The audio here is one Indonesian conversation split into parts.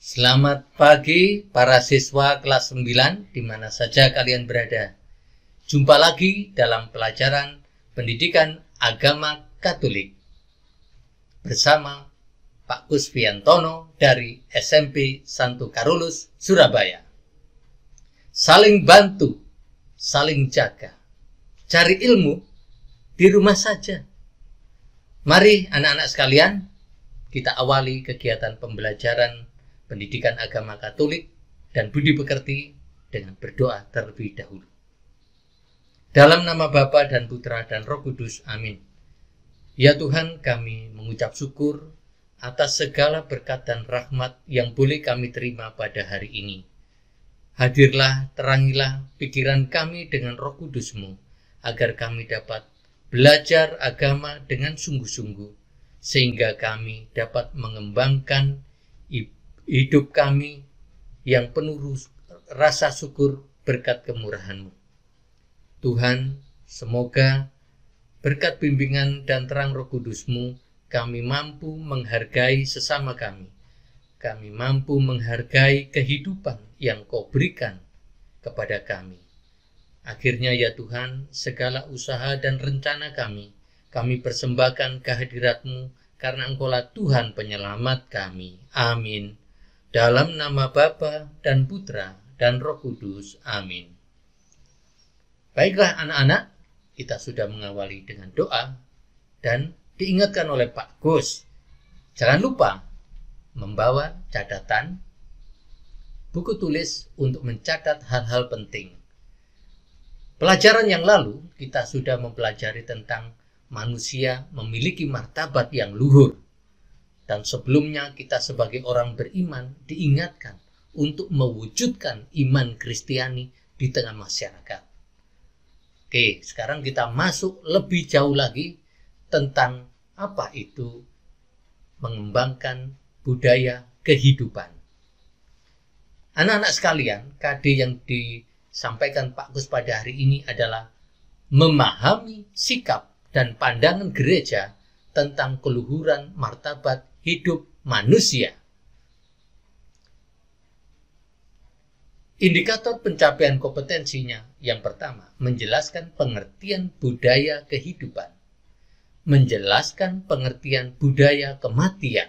Selamat pagi para siswa kelas 9 di mana saja kalian berada. Jumpa lagi dalam pelajaran pendidikan agama Katolik bersama Pak Kusviantono dari SMP Santo Carolus, Surabaya. Saling bantu, saling jaga. Cari ilmu di rumah saja. Mari anak-anak sekalian, kita awali kegiatan pembelajaran pendidikan agama Katolik dan budi pekerti dengan berdoa terlebih dahulu. Dalam nama Bapa dan Putra dan Roh Kudus, amin. Ya Tuhan, kami mengucap syukur atas segala berkat dan rahmat yang boleh kami terima pada hari ini. Hadirlah, terangilah pikiran kami dengan Roh Kudus-Mu, agar kami dapat belajar agama dengan sungguh-sungguh, sehingga kami dapat mengembangkan hidup kami yang penuh rasa syukur berkat kemurahan-Mu. Tuhan, semoga berkat bimbingan dan terang Roh Kudus-Mu, kami mampu menghargai sesama kami. Kami mampu menghargai kehidupan yang Kau berikan kepada kami. Akhirnya ya Tuhan, segala usaha dan rencana kami persembahkan kehadirat-Mu, karena Engkaulah Tuhan penyelamat kami. Amin. Dalam nama Bapa dan Putra dan Roh Kudus. Amin. Baiklah anak-anak, kita sudah mengawali dengan doa dan diingatkan oleh Pak Gus. Jangan lupa membawa catatan, buku tulis untuk mencatat hal-hal penting. Pelajaran yang lalu kita sudah mempelajari tentang manusia memiliki martabat yang luhur. Dan sebelumnya kita sebagai orang beriman diingatkan untuk mewujudkan iman Kristiani di tengah masyarakat. Oke, sekarang kita masuk lebih jauh lagi tentang apa itu mengembangkan budaya kehidupan. Anak-anak sekalian, KD yang disampaikan Pak Gus pada hari ini adalah memahami sikap dan pandangan gereja tentang keluhuran martabat hidup manusia. Indikator pencapaian kompetensinya yang pertama, menjelaskan pengertian budaya kehidupan, menjelaskan pengertian budaya kematian,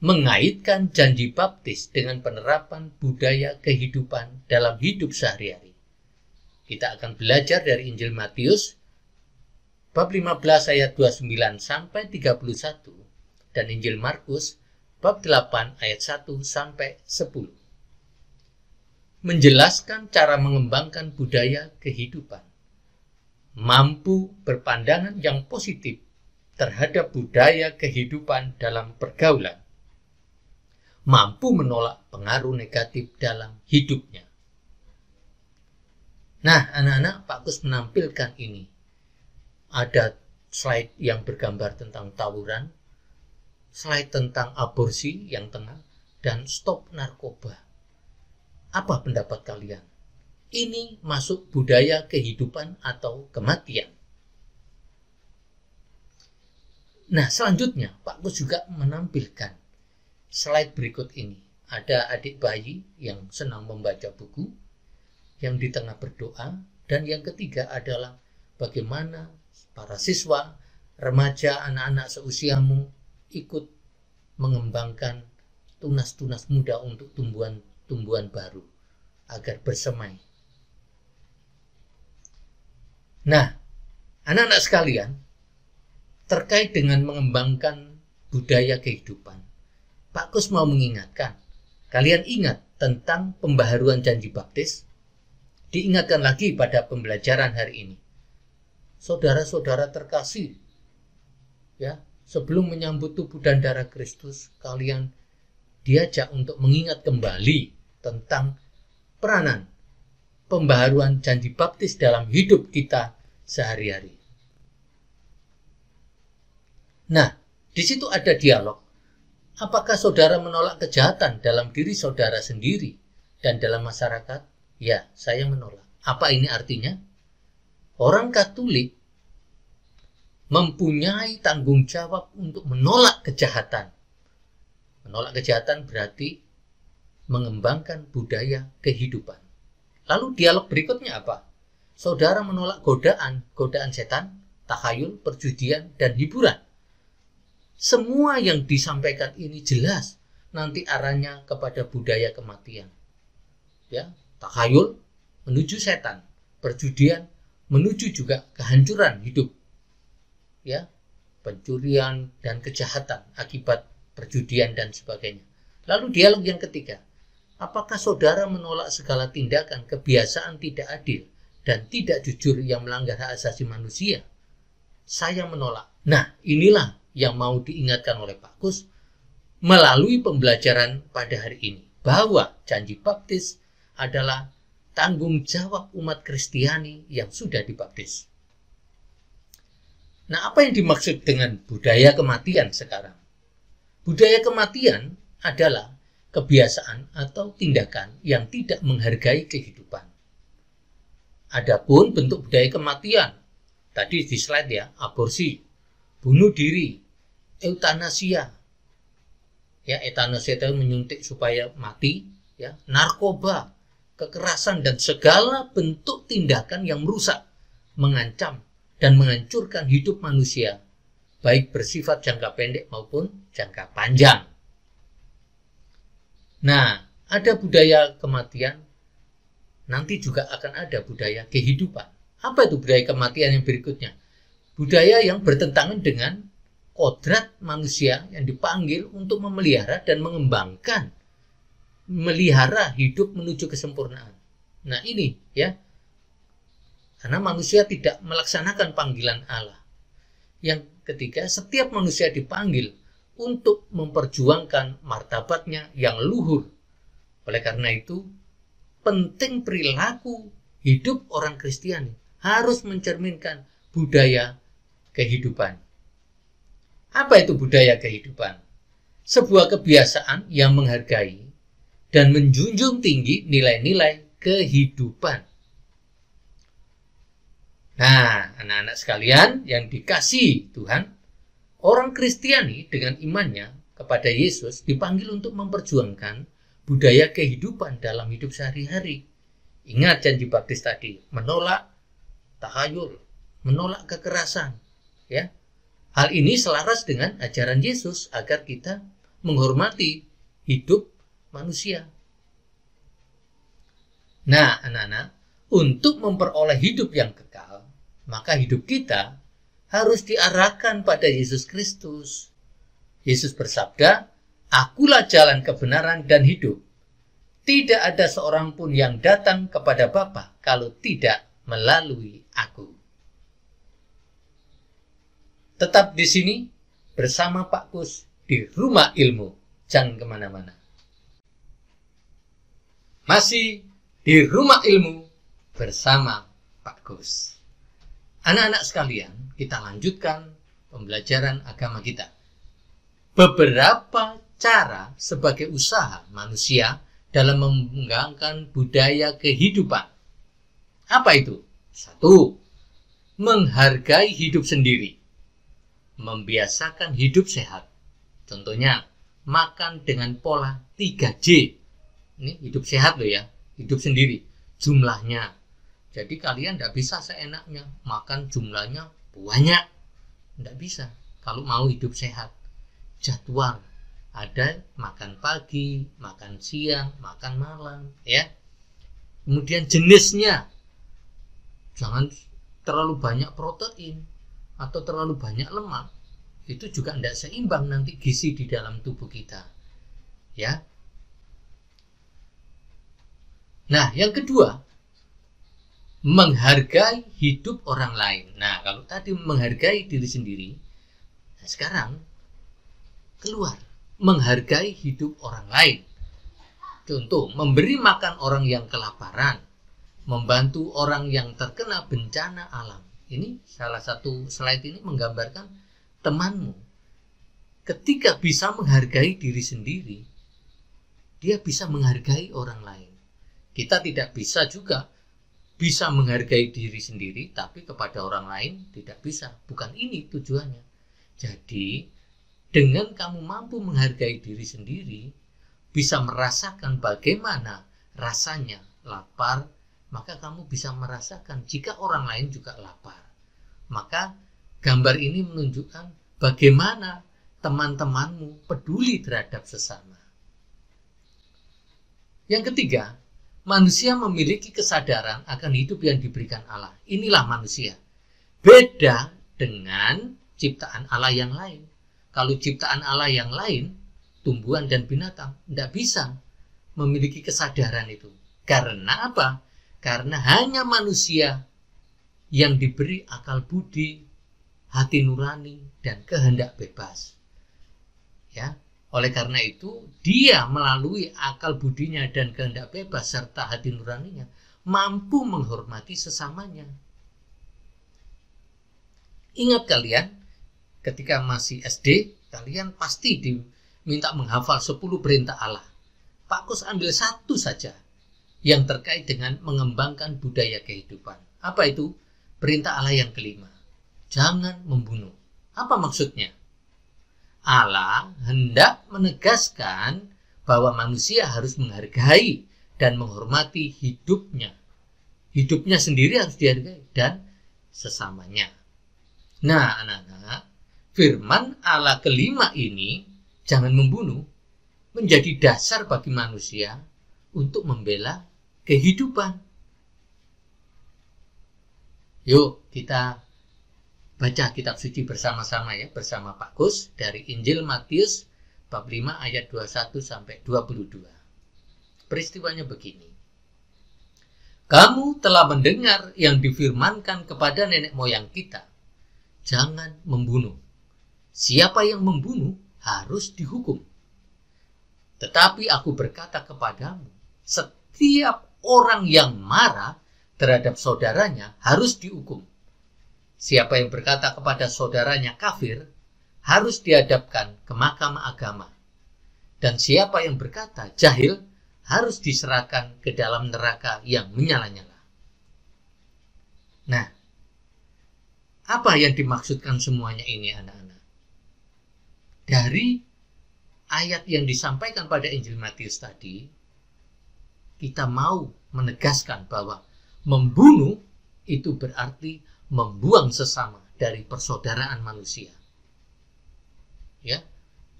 mengaitkan janji baptis dengan penerapan budaya kehidupan dalam hidup sehari-hari. Kita akan belajar dari Injil Matius bab 15 ayat 29 sampai 31 dan Injil Markus bab 8 ayat 1 sampai 10. Menjelaskan cara mengembangkan budaya kehidupan, mampu berpandangan yang positif terhadap budaya kehidupan dalam pergaulan, mampu menolak pengaruh negatif dalam hidupnya. Nah, anak-anak, Pak Gus menampilkan ini. Ada slide yang bergambar tentang tawuran, slide tentang aborsi yang tengah, dan stop narkoba. Apa pendapat kalian? Ini masuk budaya kehidupan atau kematian? Nah, selanjutnya Pak Gus juga menampilkan slide berikut ini. Ada adik bayi yang senang membaca buku, yang di tengah berdoa, dan yang ketiga adalah bagaimana para siswa, remaja, anak-anak seusiamu ikut mengembangkan tunas-tunas muda untuk tumbuhan baru agar bersemai. Nah, anak-anak sekalian, terkait dengan mengembangkan budaya kehidupan, Pak Kus mau mengingatkan, kalian ingat tentang pembaharuan janji baptis? Diingatkan lagi pada pembelajaran hari ini. Saudara-saudara terkasih, ya, sebelum menyambut tubuh dan darah Kristus, kalian diajak untuk mengingat kembali tentang peranan pembaharuan janji baptis dalam hidup kita sehari-hari. Nah, di situ ada dialog. Apakah saudara menolak kejahatan dalam diri saudara sendiri dan dalam masyarakat? Ya, saya menolak. Apa ini artinya? Orang Katolik mempunyai tanggung jawab untuk menolak kejahatan, Menolak kejahatan berarti mengembangkan budaya kehidupan. Lalu dialog berikutnya apa? Saudara menolak godaan setan, takhayul, perjudian, dan hiburan. Semua yang disampaikan ini jelas nanti arahnya kepada budaya kematian. Ya, takhayul menuju setan, perjudian menuju juga kehancuran hidup. Ya, pencurian dan kejahatan akibat perjudian dan sebagainya. Lalu dialog yang ketiga, apakah saudara menolak segala tindakan kebiasaan tidak adil dan tidak jujur yang melanggar hak asasi manusia? Saya menolak. Nah, inilah yang mau diingatkan oleh Pak Kus melalui pembelajaran pada hari ini, bahwa janji baptis adalah tanggung jawab umat Kristiani yang sudah dibaptis. Nah, apa yang dimaksud dengan budaya kematian sekarang? Budaya kematian adalah kebiasaan atau tindakan yang tidak menghargai kehidupan. Adapun bentuk budaya kematian, tadi di slide ya, aborsi, bunuh diri, eutanasia. Ya, eutanasia itu menyuntik supaya mati, ya, narkoba, kekerasan dan segala bentuk tindakan yang merusak, mengancam dan menghancurkan hidup manusia, baik bersifat jangka pendek maupun jangka panjang. Nah, ada budaya kematian, nanti juga akan ada budaya kehidupan. Apa itu budaya kematian yang berikutnya? Budaya yang bertentangan dengan kodrat manusia yang dipanggil untuk memelihara dan mengembangkan, melihara hidup menuju kesempurnaan. Nah ini ya, karena manusia tidak melaksanakan panggilan Allah. Yang ketiga, setiap manusia dipanggil untuk memperjuangkan martabatnya yang luhur. Oleh karena itu, penting perilaku hidup orang Kristiani harus mencerminkan budaya kehidupan. Apa itu budaya kehidupan? Sebuah kebiasaan yang menghargai dan menjunjung tinggi nilai-nilai kehidupan. Nah, anak-anak sekalian yang dikasihi Tuhan, orang Kristiani dengan imannya kepada Yesus dipanggil untuk memperjuangkan budaya kehidupan dalam hidup sehari-hari. Ingat janji baptis tadi, menolak takhayul, menolak kekerasan, ya. Hal ini selaras dengan ajaran Yesus agar kita menghormati hidup manusia. Nah, anak-anak, untuk memperoleh hidup yang kekal, maka hidup kita harus diarahkan pada Yesus Kristus. Yesus bersabda, "Akulah jalan kebenaran dan hidup. Tidak ada seorang pun yang datang kepada Bapa kalau tidak melalui Aku." Tetap di sini bersama Pak Kus di Rumah Ilmu. Jangan kemana-mana. Masih di Rumah Ilmu bersama Pak Kus. Anak-anak sekalian, kita lanjutkan pembelajaran agama kita. Beberapa cara sebagai usaha manusia dalam mengembangkan budaya kehidupan. Apa itu? 1. Menghargai hidup sendiri. Membiasakan hidup sehat. Contohnya, makan dengan pola 3J. Ini hidup sehat loh ya, hidup sendiri. Jumlahnya. Jadi kalian tidak bisa seenaknya makan jumlahnya banyak. Tidak bisa. Kalau mau hidup sehat. Jadwal. Ada makan pagi, makan siang, makan malam. Ya. Kemudian jenisnya. Jangan terlalu banyak protein atau terlalu banyak lemak. Itu juga tidak seimbang nanti gizi di dalam tubuh kita. Ya. Nah, yang kedua, menghargai hidup orang lain. Nah, kalau tadi menghargai diri sendiri, nah sekarang keluar menghargai hidup orang lain. Contoh, memberi makan orang yang kelaparan, membantu orang yang terkena bencana alam. Ini salah satu slide ini menggambarkan temanmu. Ketika bisa menghargai diri sendiri, dia bisa menghargai orang lain. Kita tidak bisa juga bisa menghargai diri sendiri, tapi kepada orang lain tidak bisa. Bukan ini tujuannya. Jadi, dengan kamu mampu menghargai diri sendiri, bisa merasakan bagaimana rasanya lapar, maka kamu bisa merasakan jika orang lain juga lapar. Maka gambar ini menunjukkan bagaimana teman-temanmu peduli terhadap sesama. Yang ketiga, manusia memiliki kesadaran akan hidup yang diberikan Allah. Inilah manusia. Beda dengan ciptaan Allah yang lain. Kalau ciptaan Allah yang lain, tumbuhan dan binatang, tidak bisa memiliki kesadaran itu. Karena apa? Karena hanya manusia yang diberi akal budi, hati nurani, dan kehendak bebas. Ya, oleh karena itu, dia melalui akal budinya dan kehendak bebas serta hati nuraninya mampu menghormati sesamanya. Ingat kalian, ketika masih SD, kalian pasti diminta menghafal 10 perintah Allah. Pak Kus ambil satu saja yang terkait dengan mengembangkan budaya kehidupan. Apa itu? Perintah Allah yang kelima. Jangan membunuh. Apa maksudnya? Allah hendak menegaskan bahwa manusia harus menghargai dan menghormati hidupnya. Hidupnya sendiri harus dihargai dan sesamanya. Nah, anak-anak, firman Allah kelima ini, jangan membunuh, menjadi dasar bagi manusia untuk membela kehidupan. Yuk, kita baca kitab suci bersama-sama ya, bersama Pak Kus dari Injil Matius bab 5 ayat 21 sampai 22. Peristiwanya begini. Kamu telah mendengar yang difirmankan kepada nenek moyang kita, jangan membunuh. Siapa yang membunuh harus dihukum. Tetapi aku berkata kepadamu, setiap orang yang marah terhadap saudaranya harus dihukum. Siapa yang berkata kepada saudaranya kafir, harus dihadapkan ke mahkamah agama. Dan siapa yang berkata jahil, harus diserahkan ke dalam neraka yang menyala-nyala. Nah, apa yang dimaksudkan semuanya ini, anak-anak? Dari ayat yang disampaikan pada Injil Matius tadi, kita mau menegaskan bahwa membunuh itu berarti membuang sesama dari persaudaraan manusia. Ya,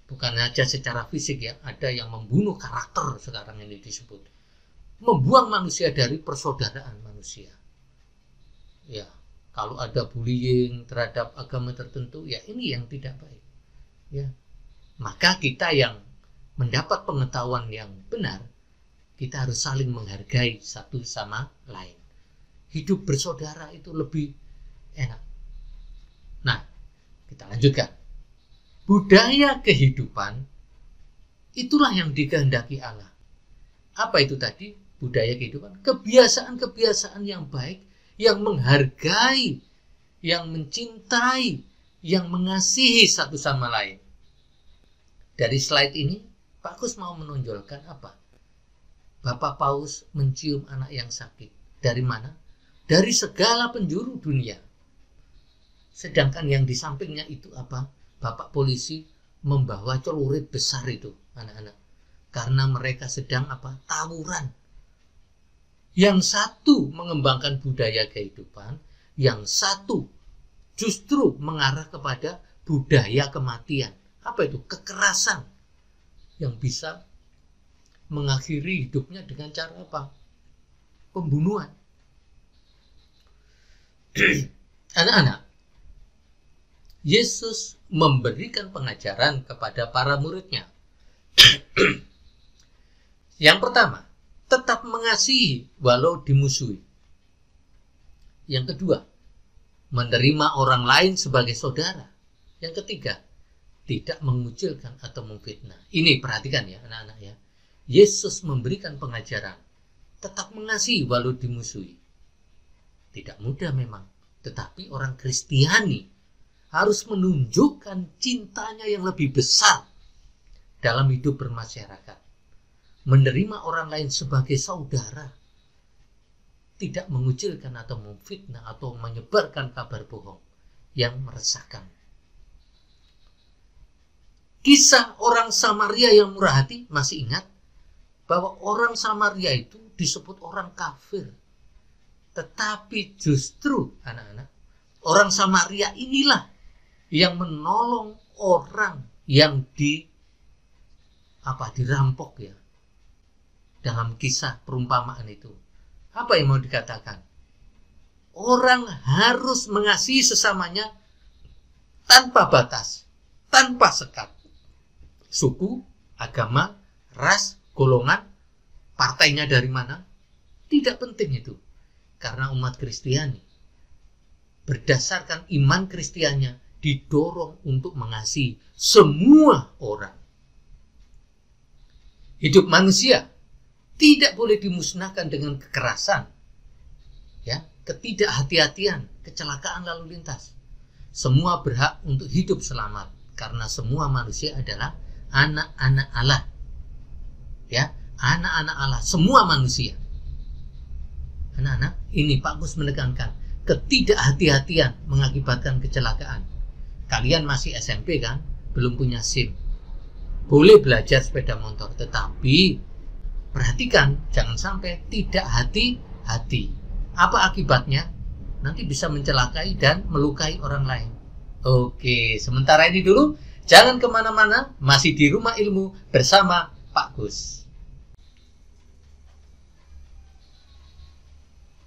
bukan saja secara fisik ya, ada yang membunuh karakter sekarang ini disebut. Membuang manusia dari persaudaraan manusia. Ya, kalau ada bullying terhadap agama tertentu, ya ini yang tidak baik. Ya. Maka kita yang mendapat pengetahuan yang benar, kita harus saling menghargai satu sama lain. Hidup bersaudara itu lebih enak. Nah, kita lanjutkan. Budaya kehidupan itulah yang dikehendaki Allah. Apa itu tadi? Budaya kehidupan, kebiasaan-kebiasaan yang baik, yang menghargai, yang mencintai, yang mengasihi satu sama lain. Dari slide ini, Pak Kus mau menonjolkan apa? Bapak Paus mencium anak yang sakit. Dari mana? Dari segala penjuru dunia. Sedangkan yang di sampingnya itu apa? Bapak polisi membawa celurit besar itu, anak-anak. Karena mereka sedang apa? Tawuran. Yang satu mengembangkan budaya kehidupan, yang satu justru mengarah kepada budaya kematian. Apa itu? Kekerasan yang bisa mengakhiri hidupnya dengan cara apa? Pembunuhan. Anak-anak, Yesus memberikan pengajaran kepada para muridnya. Yang pertama, tetap mengasihi walau dimusuhi. Yang kedua, menerima orang lain sebagai saudara. Yang ketiga, tidak mengucilkan atau memfitnah. Ini perhatikan ya anak-anak ya. Yesus memberikan pengajaran, tetap mengasihi walau dimusuhi. Tidak mudah memang, tetapi orang Kristiani harus menunjukkan cintanya yang lebih besar dalam hidup bermasyarakat. Menerima orang lain sebagai saudara. Tidak mengucilkan atau memfitnah atau menyebarkan kabar bohong yang meresahkan. Kisah orang Samaria yang murah hati, masih ingat bahwa orang Samaria itu disebut orang kafir. Tetapi justru anak-anak, orang Samaria inilah yang menolong orang yang dirampok ya. Dalam kisah perumpamaan itu, apa yang mau dikatakan? Orang harus mengasihi sesamanya tanpa batas, tanpa sekat. Suku, agama, ras, golongan, partainya dari mana, tidak penting itu. Karena umat Kristiani berdasarkan iman Kristiannya didorong untuk mengasihi semua orang. Hidup manusia tidak boleh dimusnahkan dengan kekerasan, ya, ketidakhati-hatian, kecelakaan lalu lintas. Semua berhak untuk hidup selamat karena semua manusia adalah anak-anak Allah. Ya, anak-anak Allah, semua manusia. Anak-anak, ini Pak Gus menekankan, ketidakhati-hatian mengakibatkan kecelakaan. Kalian masih SMP kan? Belum punya SIM. Boleh belajar sepeda motor, tetapi perhatikan, jangan sampai tidak hati-hati. Apa akibatnya? Nanti bisa mencelakai dan melukai orang lain. Oke, sementara ini dulu. Jangan kemana-mana, masih di Rumah Ilmu bersama Pak Gus.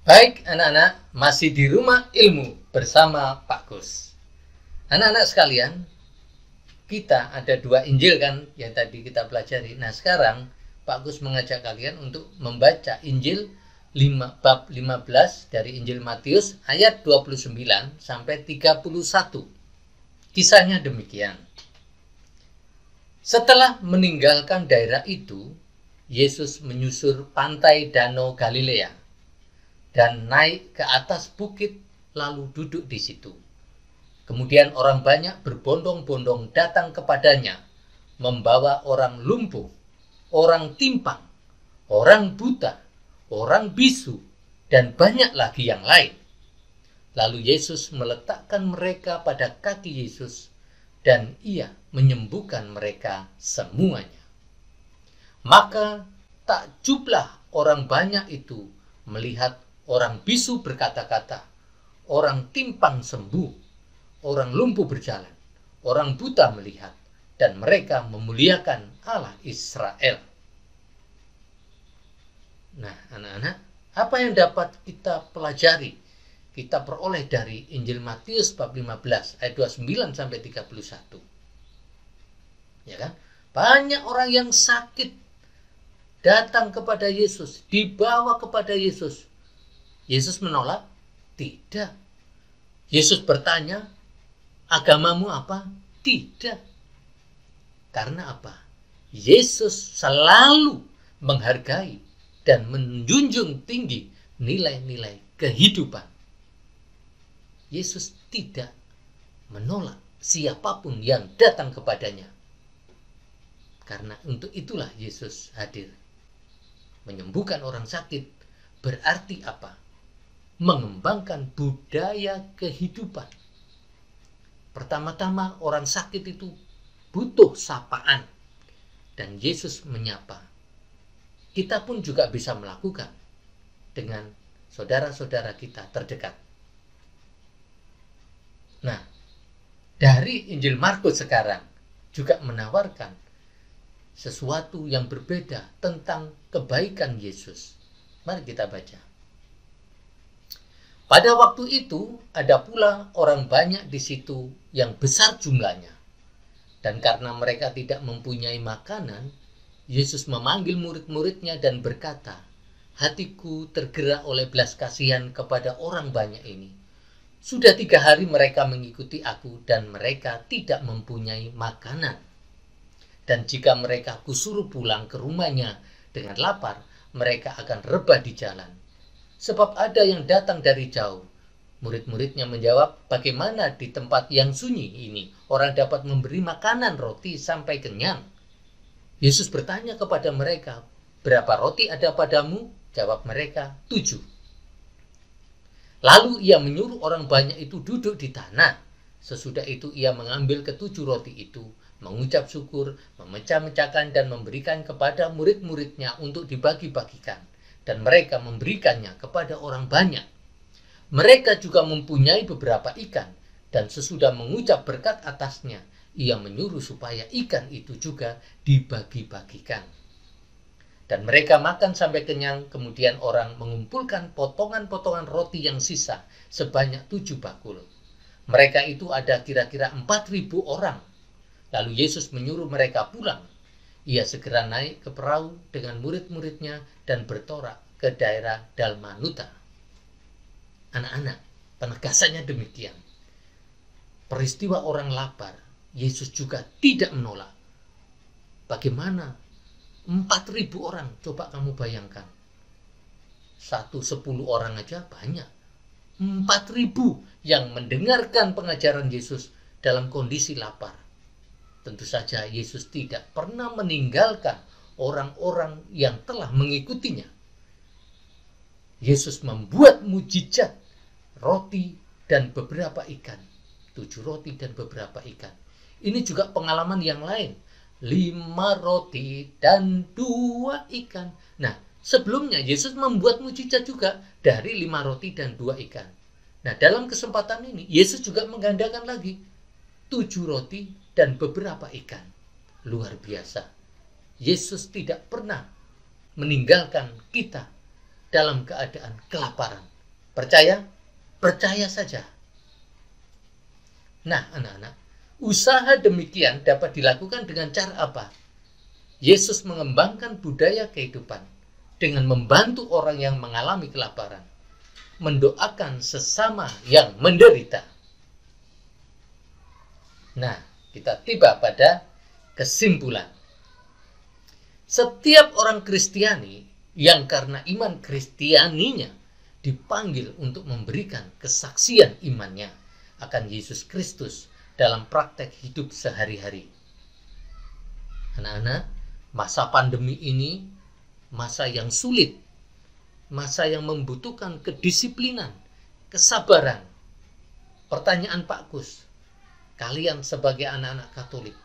Baik anak-anak, masih di Rumah Ilmu bersama Pak Gus. Anak-anak sekalian, kita ada 2 Injil kan yang tadi kita pelajari. Nah sekarang Pak Gus mengajak kalian untuk membaca Injil bab 15 dari Injil Matius ayat 29 sampai 31. Kisahnya demikian. Setelah meninggalkan daerah itu, Yesus menyusur pantai Danau Galilea dan naik ke atas bukit lalu duduk di situ. Kemudian orang banyak berbondong-bondong datang kepadanya, membawa orang lumpuh, orang timpang, orang buta, orang bisu, dan banyak lagi yang lain. Lalu Yesus meletakkan mereka pada kaki Yesus, dan ia menyembuhkan mereka semuanya. Maka takjublah orang banyak itu melihat orang bisu berkata-kata, orang timpang sembuh, orang lumpuh berjalan, orang buta melihat, dan mereka memuliakan Allah Israel. Nah, anak-anak, apa yang dapat kita pelajari, kita peroleh dari Injil Matius bab 15 ayat 29 sampai 31. Ya kan? Banyak orang yang sakit datang kepada Yesus, dibawa kepada Yesus. Yesus menolak? Tidak. Yesus bertanya, agamamu apa? Tidak. Karena apa? Yesus selalu menghargai dan menjunjung tinggi nilai-nilai kehidupan. Yesus tidak menolak siapapun yang datang kepadanya. Karena untuk itulah Yesus hadir. Menyembuhkan orang sakit berarti apa? Mengembangkan budaya kehidupan. Pertama-tama orang sakit itu butuh sapaan. Dan Yesus menyapa. Kita pun juga bisa melakukan dengan saudara-saudara kita terdekat. Nah, dari Injil Markus sekarang juga menawarkan sesuatu yang berbeda tentang kebaikan Yesus. Mari kita baca. Pada waktu itu ada pula orang banyak di situ yang besar jumlahnya. Dan karena mereka tidak mempunyai makanan, Yesus memanggil murid-muridnya dan berkata, hatiku tergerak oleh belas kasihan kepada orang banyak ini. Sudah 3 hari mereka mengikuti aku dan mereka tidak mempunyai makanan. Dan jika mereka kusuruh pulang ke rumahnya dengan lapar, mereka akan rebah di jalan. Sebab ada yang datang dari jauh. Murid-muridnya menjawab, bagaimana di tempat yang sunyi ini orang dapat memberi makanan roti sampai kenyang? Yesus bertanya kepada mereka, berapa roti ada padamu? Jawab mereka, 7. Lalu ia menyuruh orang banyak itu duduk di tanah. Sesudah itu ia mengambil ke-7 roti itu, mengucap syukur, memecah-mecahkan dan memberikan kepada murid-muridnya untuk dibagi-bagikan. Dan mereka memberikannya kepada orang banyak. Mereka juga mempunyai beberapa ikan, dan sesudah mengucap berkat atasnya, ia menyuruh supaya ikan itu juga dibagi-bagikan. Dan mereka makan sampai kenyang, kemudian orang mengumpulkan potongan-potongan roti yang sisa sebanyak 7 bakul. Mereka itu ada kira-kira 4.000 orang. Lalu Yesus menyuruh mereka pulang. Ia segera naik ke perahu dengan murid-muridnya dan bertolak ke daerah Dalmanuta. Anak-anak, penegasannya demikian. Peristiwa orang lapar, Yesus juga tidak menolak. Bagaimana? 4.000 orang, coba kamu bayangkan. 10 orang aja banyak. 4.000 yang mendengarkan pengajaran Yesus dalam kondisi lapar. Tentu saja Yesus tidak pernah meninggalkan orang-orang yang telah mengikutinya. Yesus membuat mujizat roti dan beberapa ikan. 7 roti dan beberapa ikan. Ini juga pengalaman yang lain. 5 roti dan 2 ikan. Nah, sebelumnya Yesus membuat mujizat juga dari 5 roti dan 2 ikan. Nah, dalam kesempatan ini Yesus juga menggandakan lagi 7 roti dan beberapa ikan. Luar biasa. Yesus tidak pernah meninggalkan kita dalam keadaan kelaparan. Percaya? Percaya saja. Nah, anak-anak, usaha demikian dapat dilakukan dengan cara apa? Yesus mengembangkan budaya kehidupan dengan membantu orang yang mengalami kelaparan, mendoakan sesama yang menderita. Nah, kita tiba pada kesimpulan. Setiap orang Kristiani yang karena iman Kristianinya dipanggil untuk memberikan kesaksian imannya akan Yesus Kristus dalam praktek hidup sehari-hari. Anak-anak, masa pandemi ini masa yang sulit, masa yang membutuhkan kedisiplinan, kesabaran. Pertanyaan Pak Kus, kalian sebagai anak-anak Katolik,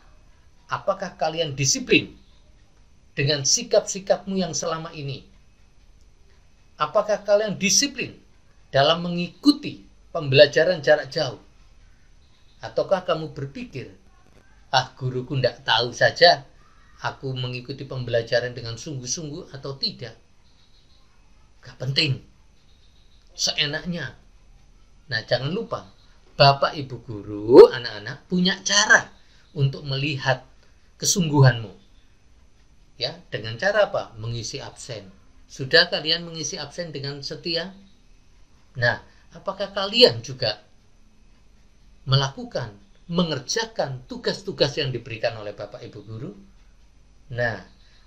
apakah kalian disiplin dengan sikap-sikapmu yang selama ini? Apakah kalian disiplin dalam mengikuti pembelajaran jarak jauh? Ataukah kamu berpikir, guruku tidak tahu saja aku mengikuti pembelajaran dengan sungguh-sungguh atau tidak? Gak penting, seenaknya. Nah, jangan lupa, Bapak Ibu Guru, anak-anak punya cara untuk melihat kesungguhanmu. Ya, dengan cara apa? Mengisi absen. Sudah kalian mengisi absen dengan setia? Nah, apakah kalian juga melakukan, mengerjakan tugas-tugas yang diberikan oleh Bapak Ibu Guru? Nah,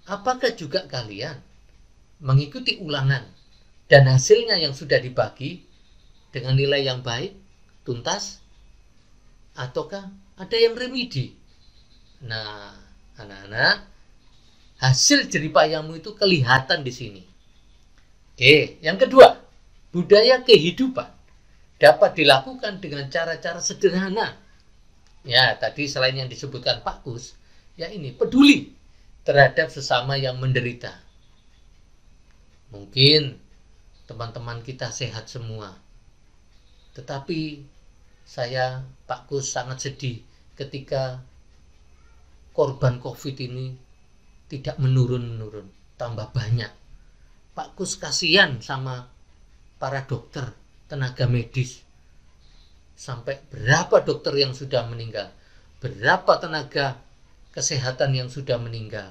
apakah juga kalian mengikuti ulangan dan hasilnya yang sudah dibagi dengan nilai yang baik, tuntas, ataukah ada yang remedi? Nah, anak-anak, hasil jeripayahmu itu kelihatan di sini. Oke, yang kedua, budaya kehidupan dapat dilakukan dengan cara-cara sederhana. Ya, tadi selain yang disebutkan Pak Kus, ya ini, peduli terhadap sesama yang menderita. Mungkin teman-teman kita sehat semua, tetapi saya, Pak Kus, sangat sedih ketika korban COVID ini tidak menurun-menurun, tambah banyak. Pak Kus kasihan sama para dokter, tenaga medis. Sampai berapa dokter yang sudah meninggal, berapa tenaga kesehatan yang sudah meninggal.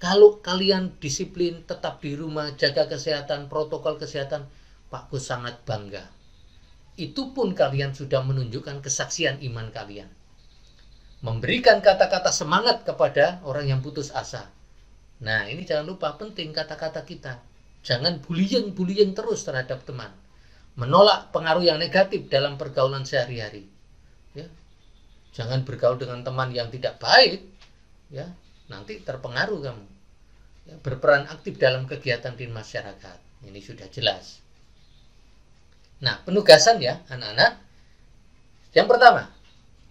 Kalau kalian disiplin, tetap di rumah, jaga kesehatan, protokol kesehatan, Pak Kus sangat bangga. Itu pun kalian sudah menunjukkan kesaksian iman kalian. Memberikan kata-kata semangat kepada orang yang putus asa. Nah, ini jangan lupa, penting kata-kata kita. Jangan bullying terus terhadap teman. Menolak pengaruh yang negatif dalam pergaulan sehari-hari. Ya. Jangan bergaul dengan teman yang tidak baik. Ya, nanti terpengaruh kamu. Ya, berperan aktif dalam kegiatan di masyarakat. Ini sudah jelas. Nah, penugasan ya, anak-anak. Yang pertama,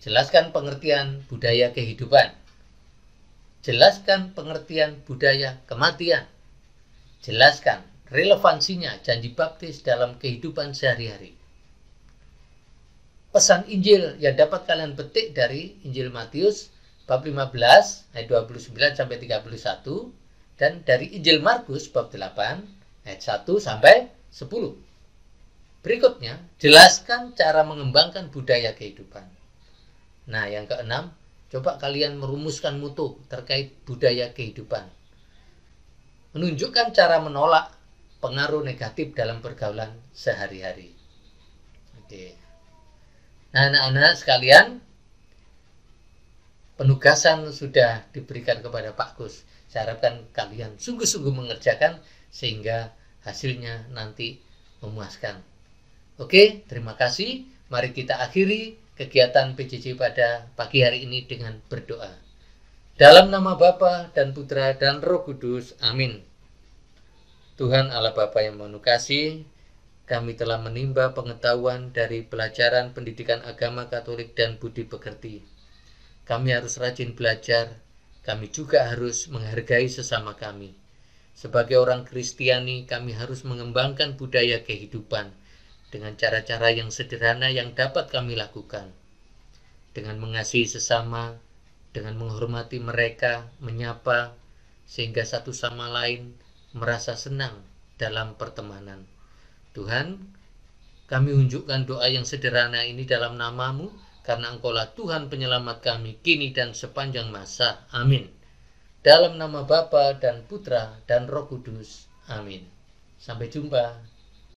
Jelaskan pengertian budaya kehidupan. Jelaskan pengertian budaya kematian. Jelaskan relevansinya janji baptis dalam kehidupan sehari-hari. Pesan Injil yang dapat kalian petik dari Injil Matius bab 15 ayat 29 sampai 31 dan dari Injil Markus bab 8 ayat 1 sampai 10. Berikutnya, jelaskan cara mengembangkan budaya kehidupan. Nah, yang keenam, coba kalian merumuskan mutu terkait budaya kehidupan. Menunjukkan cara menolak pengaruh negatif dalam pergaulan sehari-hari. Oke. Nah, anak-anak sekalian, penugasan sudah diberikan kepada Pak Gus. Saya harapkan kalian sungguh-sungguh mengerjakan sehingga hasilnya nanti memuaskan. Oke, terima kasih. Mari kita akhiri kegiatan PJJ pada pagi hari ini dengan berdoa. Dalam nama Bapa dan Putra dan Roh Kudus. Amin. Tuhan Allah Bapa yang penuh kasih, kami telah menimba pengetahuan dari pelajaran pendidikan agama Katolik dan budi pekerti. Kami harus rajin belajar, kami juga harus menghargai sesama kami. Sebagai orang Kristiani, kami harus mengembangkan budaya kehidupan dengan cara-cara yang sederhana yang dapat kami lakukan. Dengan mengasihi sesama, dengan menghormati mereka, menyapa, sehingga satu sama lain merasa senang dalam pertemanan. Tuhan, kami unjukkan doa yang sederhana ini dalam nama-Mu, karena Engkaulah Tuhan penyelamat kami, kini dan sepanjang masa. Amin. Dalam nama Bapa dan Putra dan Roh Kudus. Amin. Sampai jumpa.